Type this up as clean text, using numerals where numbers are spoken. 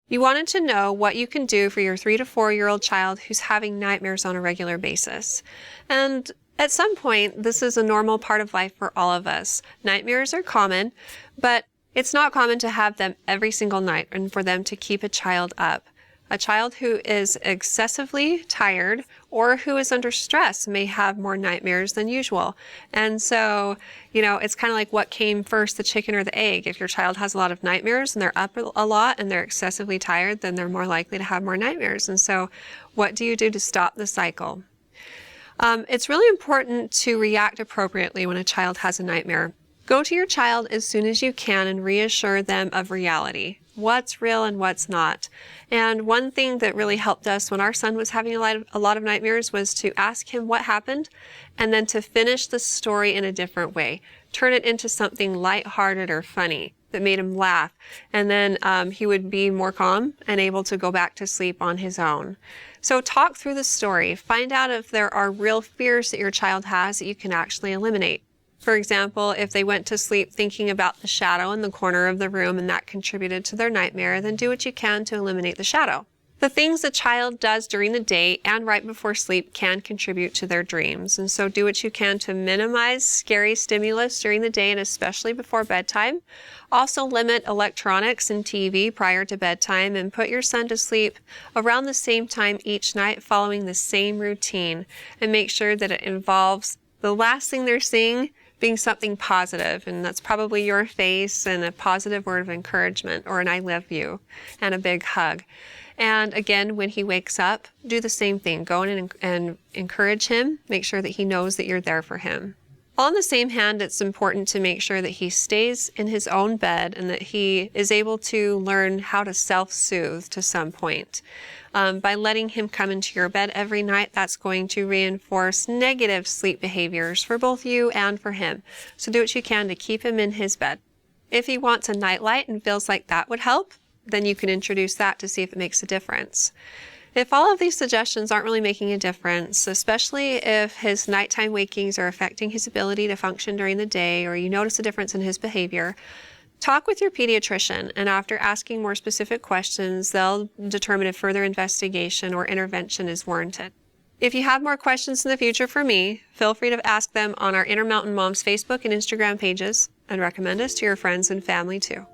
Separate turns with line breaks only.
You wanted to know what you can do for your 3 to 4-year-old child who's having nightmares on a regular basis. And at some point, this is a normal part of life for all of us. Nightmares are common, but it's not common to have them every single night and for them to keep a child up. A child who is excessively tired or who is under stress may have more nightmares than usual. And so, it's kind of like what came first, the chicken or the egg. If your child has a lot of nightmares and they're up a lot and they're excessively tired, then they're more likely to have more nightmares. And so what do you do to stop the cycle? It's really important to react appropriately when a child has a nightmare. Go to your child as soon as you can and reassure them of reality. What's real and what's not. And one thing that really helped us when our son was having a lot of nightmares was to ask him what happened and then to finish the story in a different way. Turn it into something lighthearted or funny that made him laugh. And then he would be more calm and able to go back to sleep on his own. So talk through the story. Find out if there are real fears that your child has that you can actually eliminate. For example, if they went to sleep thinking about the shadow in the corner of the room and that contributed to their nightmare, then do what you can to eliminate the shadow. The things a child does during the day and right before sleep can contribute to their dreams. And so do what you can to minimize scary stimulus during the day and especially before bedtime. Also limit electronics and TV prior to bedtime and put your son to sleep around the same time each night following the same routine. And make sure that it involves the last thing they're seeing being something positive, and that's probably your face and a positive word of encouragement or an I love you and a big hug. And again, when he wakes up, do the same thing. Go in and encourage him. Make sure that he knows that you're there for him. On the same hand, it's important to make sure that he stays in his own bed and that he is able to learn how to self-soothe to some point. By letting him come into your bed every night, that's going to reinforce negative sleep behaviors for both you and for him. So do what you can to keep him in his bed. If he wants a nightlight and feels like that would help, then you can introduce that to see if it makes a difference. If all of these suggestions aren't really making a difference, especially if his nighttime wakings are affecting his ability to function during the day or you notice a difference in his behavior, talk with your pediatrician, and after asking more specific questions, they'll determine if further investigation or intervention is warranted. If you have more questions in the future for me, feel free to ask them on our Intermountain Moms Facebook and Instagram pages, and recommend us to your friends and family too.